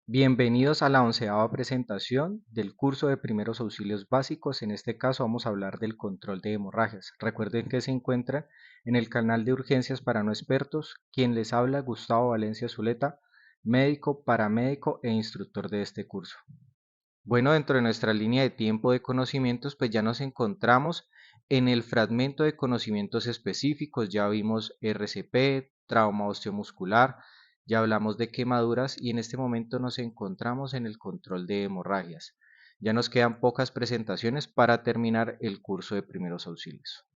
Bienvenidos a la 11ª presentación del curso de primeros auxilios básicos. En este caso vamos a hablar del control de hemorragias. Recuerden que se encuentra en el canal de urgencias para no expertos. Quien les habla, Gustavo Valencia Zuleta, médico, paramédico e instructor de este curso. Bueno, dentro de nuestra línea de tiempo de conocimientos, pues ya nos encontramos en el fragmento de conocimientos específicos. Ya vimos RCP, trauma osteomuscular, ya hablamos de quemaduras y en este momento nos encontramos en el control de hemorragias. Ya nos quedan pocas presentaciones para terminar el curso de primeros auxilios.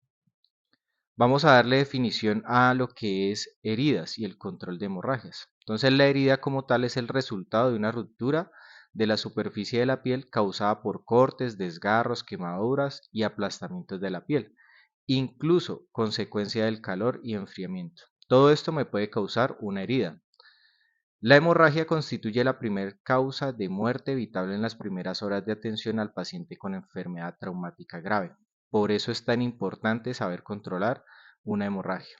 Vamos a darle definición a lo que es heridas y el control de hemorragias. Entonces, la herida como tal es el resultado de una ruptura de la superficie de la piel causada por cortes, desgarros, quemaduras y aplastamientos de la piel, incluso consecuencia del calor y enfriamiento. Todo esto me puede causar una herida. La hemorragia constituye la primera causa de muerte evitable en las primeras horas de atención al paciente con enfermedad traumática grave. Por eso es tan importante saber controlar una hemorragia.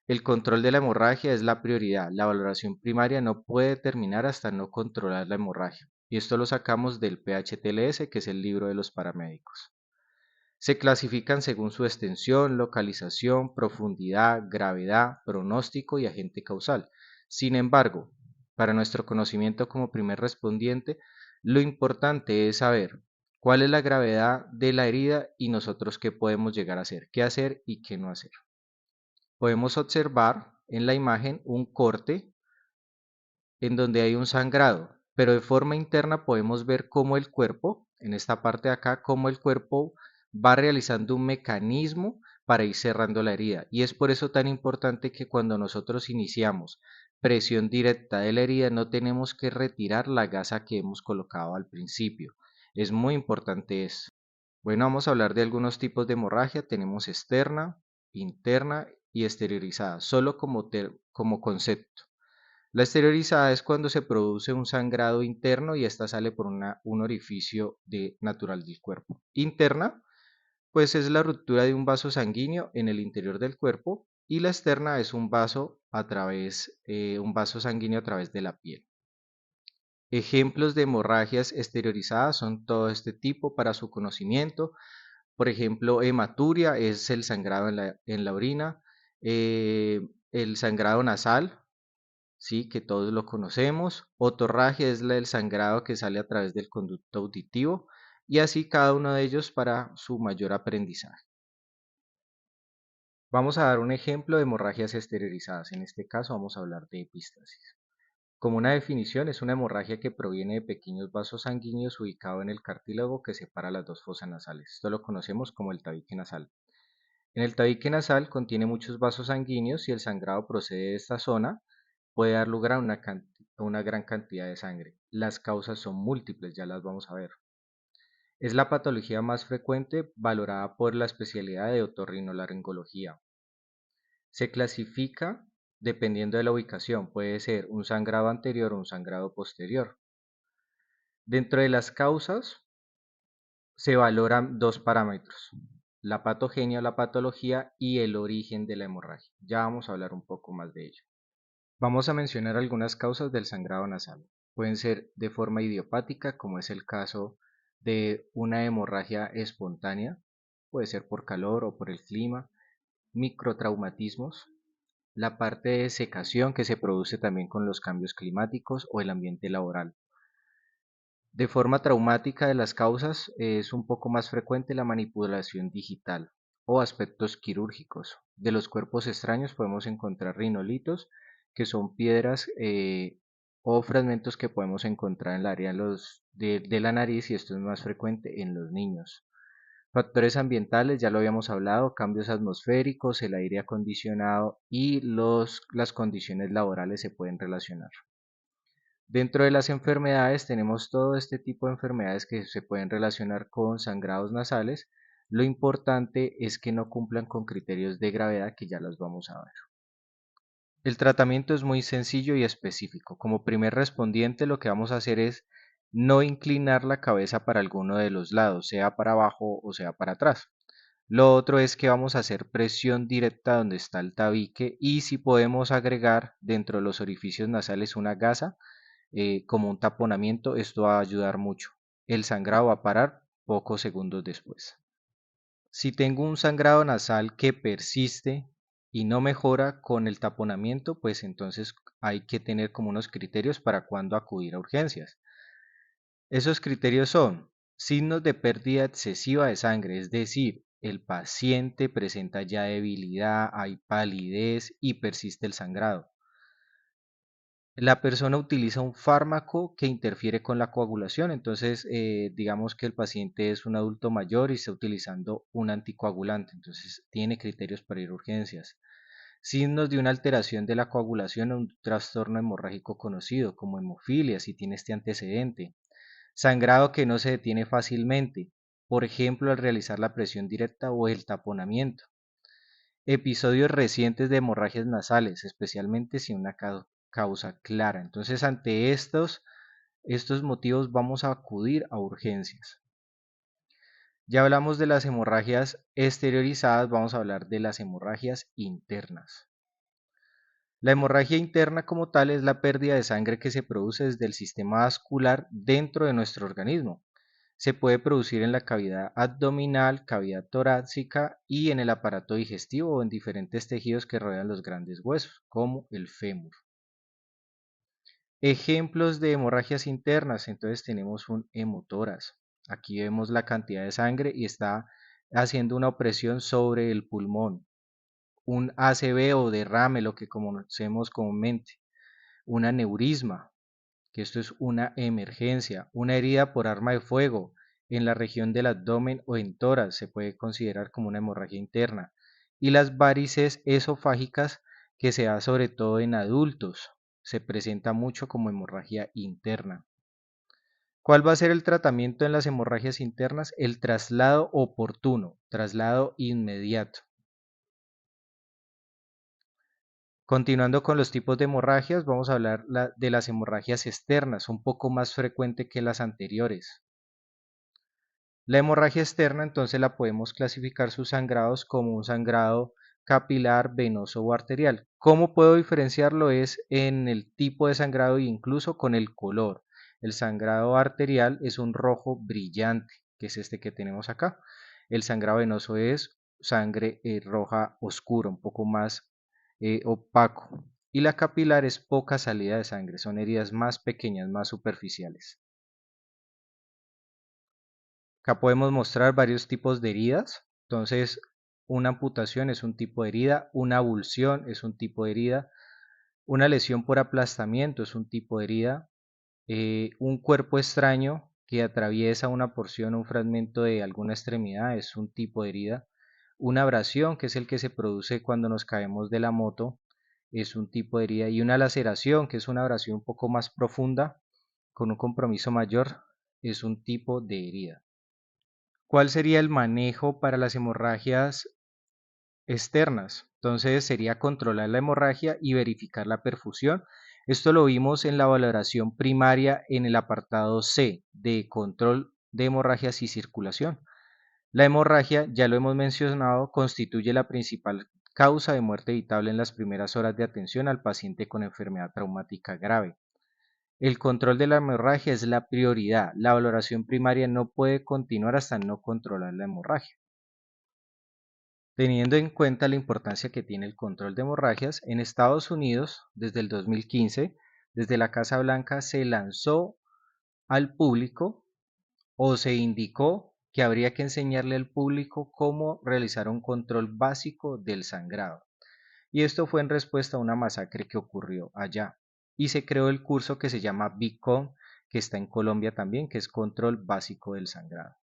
El control de la hemorragia es la prioridad. La valoración primaria no puede terminar hasta no controlar la hemorragia. Y esto lo sacamos del PHTLS, que es el libro de los paramédicos. Se clasifican según su extensión, localización, profundidad, gravedad, pronóstico y agente causal. Sin embargo, para nuestro conocimiento como primer respondiente, lo importante es saber cuál es la gravedad de la herida y nosotros qué podemos llegar a hacer, qué hacer y qué no hacer. Podemos observar en la imagen un corte en donde hay un sangrado, pero de forma interna podemos ver cómo el cuerpo, en esta parte de acá, cómo el cuerpo va realizando un mecanismo para ir cerrando la herida. Y es por eso tan importante que cuando nosotros iniciamos presión directa de la herida no tenemos que retirar la gasa que hemos colocado al principio. Es muy importante esto. Bueno, vamos a hablar de algunos tipos de hemorragia. Tenemos externa, interna y exteriorizada, solo como concepto. La exteriorizada es cuando se produce un sangrado interno y esta sale por un orificio natural del cuerpo. Interna, pues es la ruptura de un vaso sanguíneo en el interior del cuerpo y la externa es un vaso sanguíneo a través de la piel. Ejemplos de hemorragias exteriorizadas son todo este tipo para su conocimiento. Por ejemplo, hematuria es el sangrado en la orina, el sangrado nasal, sí, que todos lo conocemos. Otorragia es el sangrado que sale a través del conducto auditivo y así cada uno de ellos para su mayor aprendizaje. Vamos a dar un ejemplo de hemorragias exteriorizadas. En este caso vamos a hablar de epistasis. Como una definición, es una hemorragia que proviene de pequeños vasos sanguíneos ubicados en el cartílago que separa las dos fosas nasales. Esto lo conocemos como el tabique nasal. En el tabique nasal contiene muchos vasos sanguíneos y el sangrado procede de esta zona, puede dar lugar a una gran cantidad de sangre. Las causas son múltiples, ya las vamos a ver. Es la patología más frecuente valorada por la especialidad de otorrinolaringología. Se clasifica dependiendo de la ubicación, puede ser un sangrado anterior o un sangrado posterior. Dentro de las causas se valoran dos parámetros, la patogenia o la patología y el origen de la hemorragia. Ya vamos a hablar un poco más de ello. Vamos a mencionar algunas causas del sangrado nasal. Pueden ser de forma idiopática, como es el caso de una hemorragia espontánea, puede ser por calor o por el clima, microtraumatismos, la parte de secación que se produce también con los cambios climáticos o el ambiente laboral. De forma traumática de las causas es un poco más frecuente la manipulación digital o aspectos quirúrgicos. De los cuerpos extraños podemos encontrar rinolitos, que son piedras o fragmentos que podemos encontrar en el área de la nariz y esto es más frecuente en los niños. Factores ambientales, ya lo habíamos hablado, cambios atmosféricos, el aire acondicionado y las condiciones laborales se pueden relacionar. Dentro de las enfermedades tenemos todo este tipo de enfermedades que se pueden relacionar con sangrados nasales. Lo importante es que no cumplan con criterios de gravedad que ya los vamos a ver. El tratamiento es muy sencillo y específico. Como primer respondiente lo que vamos a hacer es no inclinar la cabeza para alguno de los lados, sea para abajo o sea para atrás. Lo otro es que vamos a hacer presión directa donde está el tabique y si podemos agregar dentro de los orificios nasales una gasa, como un taponamiento, esto va a ayudar mucho. El sangrado va a parar pocos segundos después. Si tengo un sangrado nasal que persiste y no mejora con el taponamiento, pues entonces hay que tener como unos criterios para cuándo acudir a urgencias. Esos criterios son signos de pérdida excesiva de sangre, es decir, el paciente presenta ya debilidad, hay palidez y persiste el sangrado. La persona utiliza un fármaco que interfiere con la coagulación, entonces digamos que el paciente es un adulto mayor y está utilizando un anticoagulante, entonces tiene criterios para ir a urgencias. Signos de una alteración de la coagulación o un trastorno hemorrágico conocido, como hemofilia, si tiene este antecedente. Sangrado que no se detiene fácilmente, por ejemplo al realizar la presión directa o el taponamiento. Episodios recientes de hemorragias nasales, especialmente si una causa clara. Entonces, ante estos motivos vamos a acudir a urgencias. Ya hablamos de las hemorragias exteriorizadas, vamos a hablar de las hemorragias internas. La hemorragia interna como tal es la pérdida de sangre que se produce desde el sistema vascular dentro de nuestro organismo. Se puede producir en la cavidad abdominal, cavidad torácica y en el aparato digestivo o en diferentes tejidos que rodean los grandes huesos, como el fémur. Ejemplos de hemorragias internas, entonces tenemos un hemotórax. Aquí vemos la cantidad de sangre y está haciendo una opresión sobre el pulmón. Un ACV o derrame, lo que conocemos comúnmente. Un aneurisma, que esto es una emergencia. Una herida por arma de fuego en la región del abdomen o en tórax se puede considerar como una hemorragia interna. Y las varices esofágicas, que se da sobre todo en adultos, se presenta mucho como hemorragia interna. ¿Cuál va a ser el tratamiento en las hemorragias internas? El traslado oportuno, traslado inmediato. Continuando con los tipos de hemorragias, vamos a hablar de las hemorragias externas, un poco más frecuente que las anteriores. La hemorragia externa entonces la podemos clasificar sus sangrados como un sangrado capilar, venoso o arterial. ¿Cómo puedo diferenciarlo? Es en el tipo de sangrado e incluso con el color. El sangrado arterial es un rojo brillante, que es este que tenemos acá. El sangrado venoso es sangre roja oscura, un poco más opaco. Y la capilar es poca salida de sangre, son heridas más pequeñas, más superficiales. Acá podemos mostrar varios tipos de heridas. Entonces, una amputación es un tipo de herida, una abulsión es un tipo de herida, una lesión por aplastamiento es un tipo de herida, un cuerpo extraño que atraviesa una porción o un fragmento de alguna extremidad es un tipo de herida, una abrasión, que es el que se produce cuando nos caemos de la moto, es un tipo de herida, y una laceración, que es una abrasión un poco más profunda, con un compromiso mayor, es un tipo de herida. ¿Cuál sería el manejo para las hemorragias externas? Entonces sería controlar la hemorragia y verificar la perfusión. Esto lo vimos en la valoración primaria en el apartado C de control de hemorragias y circulación. La hemorragia, ya lo hemos mencionado, constituye la principal causa de muerte evitable en las primeras horas de atención al paciente con enfermedad traumática grave. El control de la hemorragia es la prioridad. La valoración primaria no puede continuar hasta no controlar la hemorragia. Teniendo en cuenta la importancia que tiene el control de hemorragias, en Estados Unidos, desde el 2015, desde la Casa Blanca se lanzó al público o se indicó que habría que enseñarle al público cómo realizar un control básico del sangrado. Y esto fue en respuesta a una masacre que ocurrió allá. Y se creó el curso que se llama BICON, que está en Colombia también, que es Control Básico del Sangrado.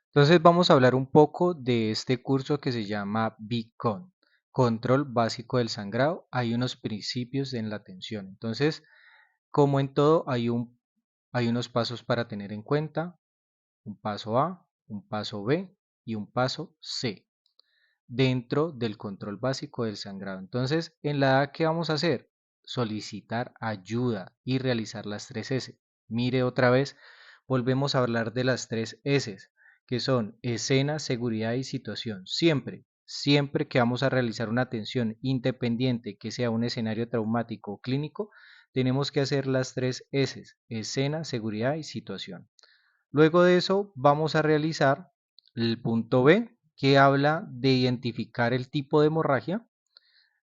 Entonces vamos a hablar un poco de este curso que se llama BICON, Control Básico del Sangrado. Hay unos principios en la atención. Entonces, como en todo, hay unos pasos para tener en cuenta, un paso A, un paso B y un paso C dentro del control básico del sangrado. Entonces, en la A, ¿qué vamos a hacer? Solicitar ayuda y realizar las 3 S. Mire otra vez, volvemos a hablar de las 3 S, que son escena, seguridad y situación. Siempre que vamos a realizar una atención independiente que sea un escenario traumático o clínico, tenemos que hacer las 3 S, escena, seguridad y situación. Luego de eso vamos a realizar el punto B, que habla de identificar el tipo de hemorragia,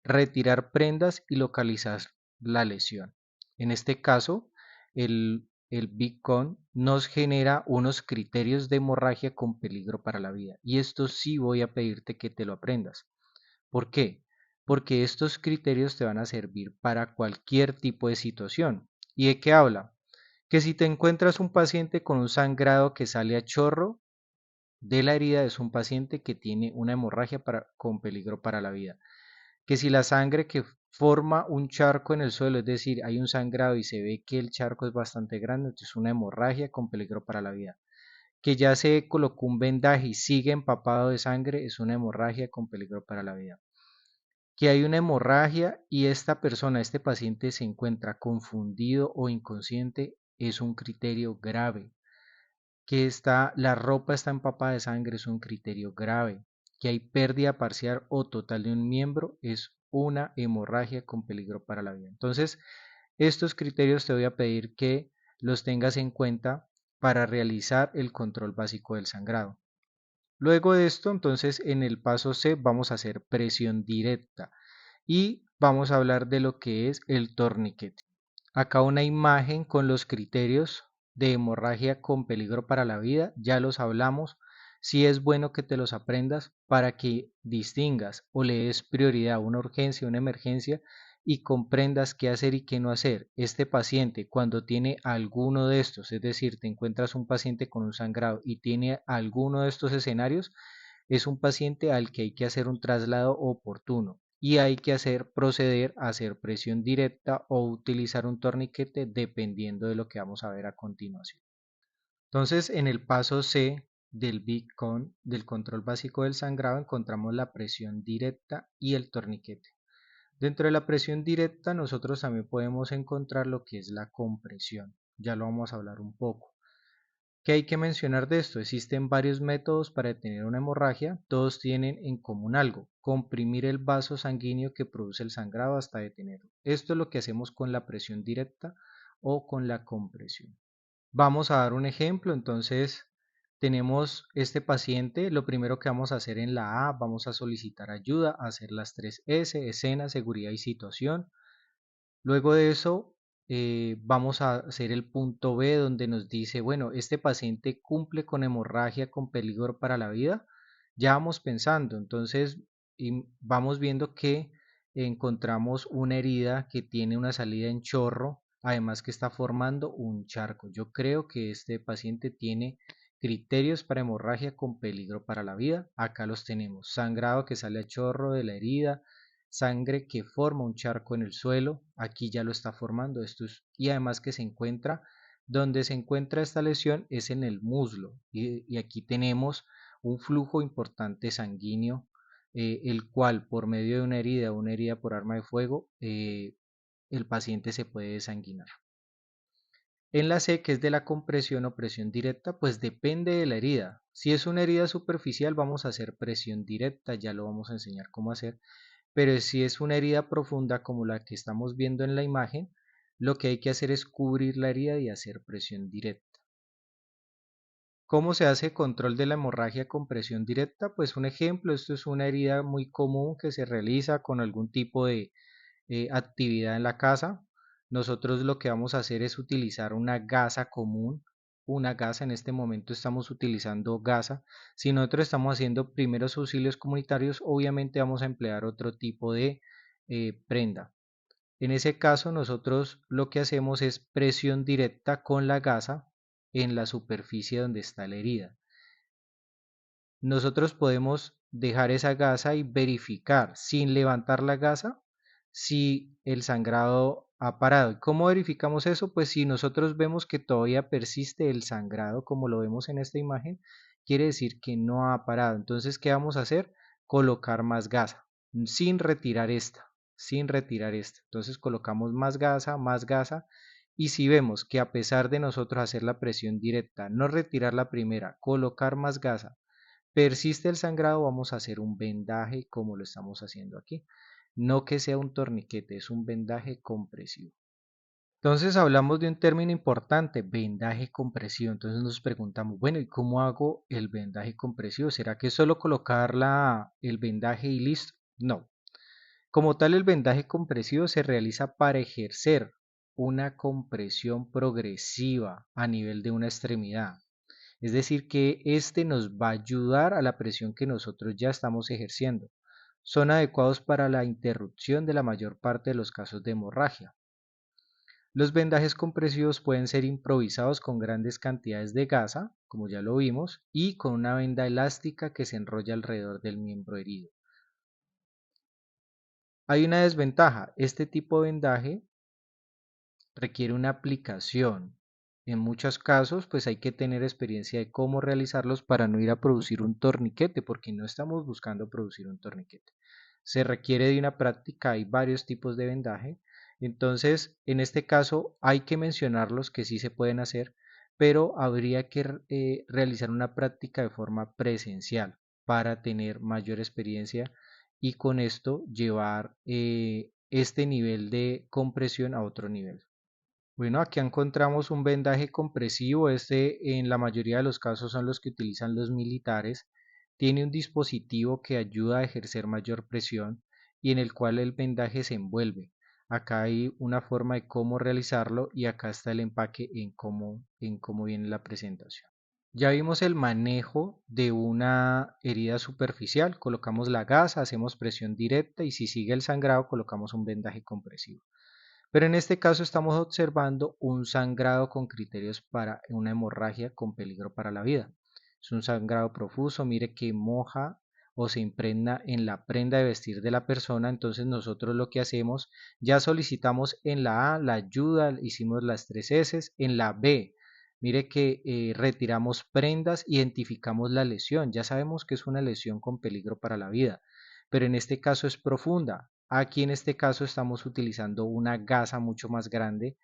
retirar prendas y localizar la lesión. En este caso, el BICON nos genera unos criterios de hemorragia con peligro para la vida. Y esto sí voy a pedirte que te lo aprendas. ¿Por qué? Porque estos criterios te van a servir para cualquier tipo de situación. ¿Y de qué habla? Que si te encuentras un paciente con un sangrado que sale a chorro de la herida, es un paciente que tiene una hemorragia con peligro para la vida. Que si la sangre que forma un charco en el suelo, es decir, hay un sangrado y se ve que el charco es bastante grande, entonces es una hemorragia con peligro para la vida. Que ya se colocó un vendaje y sigue empapado de sangre, es una hemorragia con peligro para la vida. Que hay una hemorragia y esta persona, este paciente se encuentra confundido o inconsciente, es un criterio grave. Que la ropa está empapada de sangre es un criterio grave. Que hay pérdida parcial o total de un miembro es una hemorragia con peligro para la vida. Entonces, estos criterios te voy a pedir que los tengas en cuenta para realizar el control básico del sangrado. Luego de esto, entonces, en el paso C vamos a hacer presión directa y vamos a hablar de lo que es el torniquete. Acá una imagen con los criterios de hemorragia con peligro para la vida, ya los hablamos. Sí es bueno que te los aprendas para que distingas o le des prioridad a una urgencia, una emergencia y comprendas qué hacer y qué no hacer. Este paciente cuando tiene alguno de estos, es decir, te encuentras un paciente con un sangrado y tiene alguno de estos escenarios, es un paciente al que hay que hacer un traslado oportuno y hay que proceder a hacer presión directa o utilizar un torniquete dependiendo de lo que vamos a ver a continuación. Entonces, en el paso C del BICON, del control básico del sangrado, encontramos la presión directa y el torniquete. Dentro de la presión directa, nosotros también podemos encontrar lo que es la compresión. Ya lo vamos a hablar un poco. ¿Qué hay que mencionar de esto? Existen varios métodos para detener una hemorragia, todos tienen en común algo, comprimir el vaso sanguíneo que produce el sangrado hasta detenerlo. Esto es lo que hacemos con la presión directa o con la compresión. Vamos a dar un ejemplo, entonces tenemos este paciente, lo primero que vamos a hacer en la A, vamos a solicitar ayuda, hacer las 3 S, escena, seguridad y situación. Luego de eso, vamos a hacer el punto B donde nos dice, bueno, este paciente cumple con hemorragia con peligro para la vida. Ya vamos pensando, entonces vamos viendo que encontramos una herida que tiene una salida en chorro, además que está formando un charco. Yo creo que este paciente tiene criterios para hemorragia con peligro para la vida. Acá los tenemos, sangrado que sale a chorro de la herida, sangre que forma un charco en el suelo, aquí ya lo está formando, y además que se encuentra, donde se encuentra esta lesión es en el muslo, y aquí tenemos un flujo importante sanguíneo, el cual por medio de una herida por arma de fuego, el paciente se puede desanguinar. En la C, que es de la compresión o presión directa, pues depende de la herida. Si es una herida superficial, vamos a hacer presión directa, ya lo vamos a enseñar cómo hacer, pero si es una herida profunda como la que estamos viendo en la imagen, lo que hay que hacer es cubrir la herida y hacer presión directa. ¿Cómo se hace control de la hemorragia con presión directa? Pues un ejemplo, esto es una herida muy común que se realiza con algún tipo de actividad en la casa. Nosotros lo que vamos a hacer es utilizar una gasa común, una gasa, en este momento estamos utilizando gasa. Si nosotros estamos haciendo primeros auxilios comunitarios, obviamente vamos a emplear otro tipo de prenda. En ese caso, nosotros lo que hacemos es presión directa con la gasa en la superficie donde está la herida. Nosotros podemos dejar esa gasa y verificar sin levantar la gasa si el sangrado ha parado. ¿Y cómo verificamos eso? Pues si nosotros vemos que todavía persiste el sangrado, como lo vemos en esta imagen, quiere decir que no ha parado. Entonces, ¿qué vamos a hacer? Colocar más gasa, sin retirar esta, sin retirar esta. Entonces colocamos más gasa, y si vemos que a pesar de nosotros hacer la presión directa, no retirar la primera, colocar más gasa, persiste el sangrado, vamos a hacer un vendaje como lo estamos haciendo aquí. No que sea un torniquete, es un vendaje compresivo. Entonces hablamos de un término importante, vendaje compresivo. Entonces nos preguntamos, bueno, ¿y cómo hago el vendaje compresivo? ¿Será que es solo colocar el vendaje y listo? No. Como tal, el vendaje compresivo se realiza para ejercer una compresión progresiva a nivel de una extremidad. Es decir, que este nos va a ayudar a la presión que nosotros ya estamos ejerciendo. Son adecuados para la interrupción de la mayor parte de los casos de hemorragia. Los vendajes compresivos pueden ser improvisados con grandes cantidades de gasa, como ya lo vimos, y con una venda elástica que se enrolla alrededor del miembro herido. Hay una desventaja, este tipo de vendaje requiere una aplicación. En muchos casos, pues hay que tener experiencia de cómo realizarlos para no ir a producir un torniquete, porque no estamos buscando producir un torniquete. Se requiere de una práctica, hay varios tipos de vendaje. Entonces, en este caso, hay que mencionar los que sí se pueden hacer, pero habría que realizar una práctica de forma presencial para tener mayor experiencia y con esto llevar este nivel de compresión a otro nivel. Bueno, aquí encontramos un vendaje compresivo. Este en la mayoría de los casos son los que utilizan los militares. Tiene un dispositivo que ayuda a ejercer mayor presión y en el cual el vendaje se envuelve. Acá hay una forma de cómo realizarlo y acá está el empaque en cómo viene la presentación. Ya vimos el manejo de una herida superficial. Colocamos la gasa, hacemos presión directa y si sigue el sangrado colocamos un vendaje compresivo. Pero en este caso estamos observando un sangrado con criterios para una hemorragia con peligro para la vida. Es un sangrado profuso, mire que moja o se impregna en la prenda de vestir de la persona, entonces nosotros lo que hacemos, ya solicitamos en la A la ayuda, hicimos las 3 S, en la B, mire que retiramos prendas, identificamos la lesión, ya sabemos que es una lesión con peligro para la vida, pero en este caso es profunda. Aquí en este caso estamos utilizando una gasa mucho más grande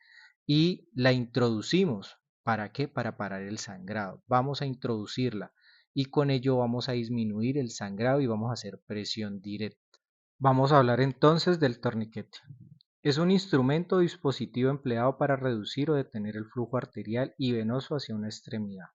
y la introducimos. ¿Para qué? Para parar el sangrado. Vamos a introducirla y con ello vamos a disminuir el sangrado y vamos a hacer presión directa. Vamos a hablar entonces del torniquete. Es un instrumento o dispositivo empleado para reducir o detener el flujo arterial y venoso hacia una extremidad.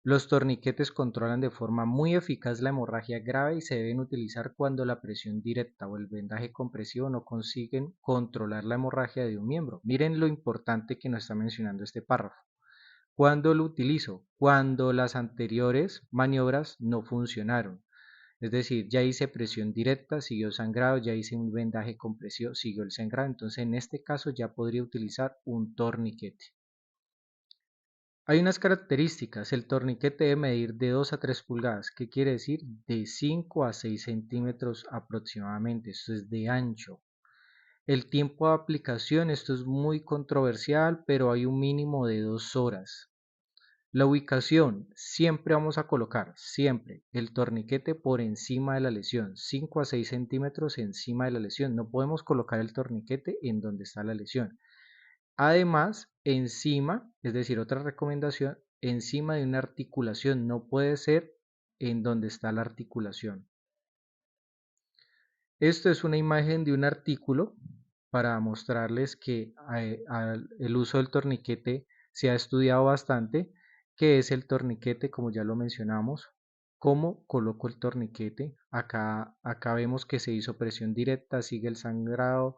Los torniquetes controlan de forma muy eficaz la hemorragia grave y se deben utilizar cuando la presión directa o el vendaje compresivo no consiguen controlar la hemorragia de un miembro. Miren lo importante que nos está mencionando este párrafo. ¿Cuándo lo utilizo? Cuando las anteriores maniobras no funcionaron. Es decir, ya hice presión directa, siguió sangrado, ya hice un vendaje compresivo, siguió el sangrado. Entonces, en este caso ya podría utilizar un torniquete. Hay unas características, el torniquete debe medir de 2 a 3 pulgadas, ¿qué quiere decir? De 5 a 6 centímetros aproximadamente, esto es de ancho. El tiempo de aplicación, esto es muy controversial, pero hay un mínimo de 2 horas. La ubicación, siempre vamos a colocar, siempre, el torniquete por encima de la lesión, 5 a 6 centímetros encima de la lesión. No podemos colocar el torniquete en donde está la lesión. Además, encima, es decir, otra recomendación, encima de una articulación, no puede ser en donde está la articulación. Esto es una imagen de un artículo para mostrarles que el uso del torniquete se ha estudiado bastante, que es el torniquete, como ya lo mencionamos. ¿Cómo coloco el torniquete? Acá vemos que se hizo presión directa, sigue el sangrado,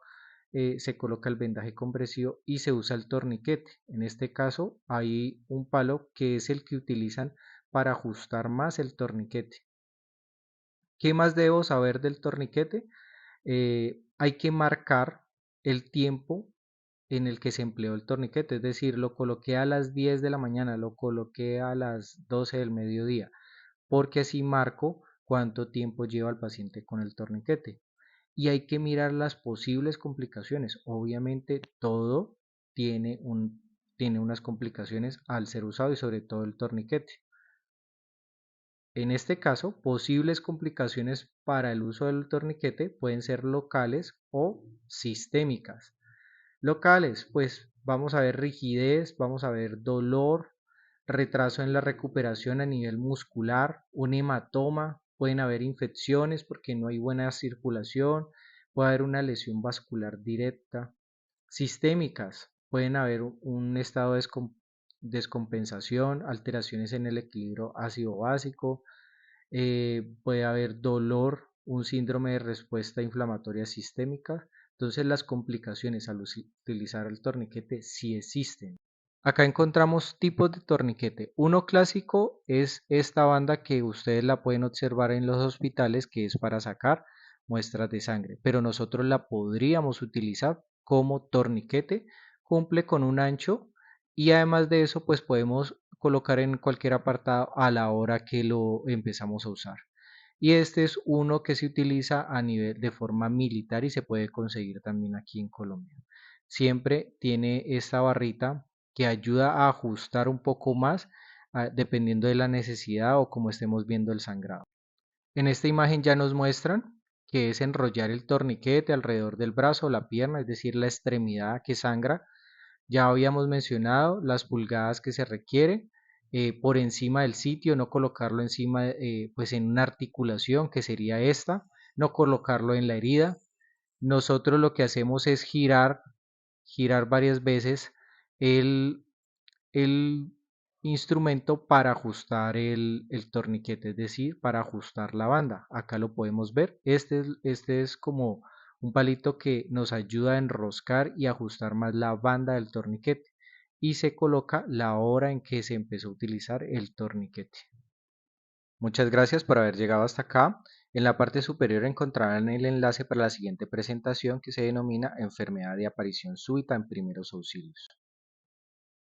se coloca el vendaje compresivo y se usa el torniquete. En este caso hay un palo que es el que utilizan para ajustar más el torniquete. ¿Qué más debo saber del torniquete? Hay que marcar el tiempo en el que se empleó el torniquete, es decir, lo coloqué a las 10 de la mañana, lo coloqué a las 12 del mediodía, porque así marco cuánto tiempo lleva el paciente con el torniquete. Y hay que mirar las posibles complicaciones. Obviamente todo tiene unas complicaciones al ser usado y sobre todo el torniquete. En este caso, posibles complicaciones para el uso del torniquete pueden ser locales o sistémicas. Locales, pues vamos a ver rigidez, vamos a ver dolor, retraso en la recuperación a nivel muscular, un hematoma, pueden haber infecciones porque no hay buena circulación, puede haber una lesión vascular directa. Sistémicas, pueden haber un estado de descompensación, alteraciones en el equilibrio ácido-básico, puede haber dolor, un síndrome de respuesta inflamatoria sistémica. Entonces las complicaciones al utilizar el torniquete sí existen. Acá encontramos tipos de torniquete. Uno clásico es esta banda que ustedes la pueden observar en los hospitales, que es para sacar muestras de sangre, pero nosotros la podríamos utilizar como torniquete. Cumple con un ancho y además de eso pues podemos colocar en cualquier apartado a la hora que lo empezamos a usar. Y este es uno que se utiliza a nivel de forma militar y se puede conseguir también aquí en Colombia. Siempre tiene esta barrita que ayuda a ajustar un poco más dependiendo de la necesidad o como estemos viendo el sangrado. En esta imagen ya nos muestran que es enrollar el torniquete alrededor del brazo o la pierna, es decir, la extremidad que sangra. Ya habíamos mencionado las pulgadas que se requiere por encima del sitio, no colocarlo encima, pues en una articulación que sería esta, no colocarlo en la herida. Nosotros lo que hacemos es girar varias veces el, el instrumento para ajustar el torniquete, es decir, para ajustar la banda. Acá lo podemos ver. Este es como un palito que nos ayuda a enroscar y ajustar más la banda del torniquete. Y se coloca la hora en que se empezó a utilizar el torniquete. Muchas gracias por haber llegado hasta acá. En la parte superior encontrarán el enlace para la siguiente presentación que se denomina Enfermedad de aparición súbita en primeros auxilios.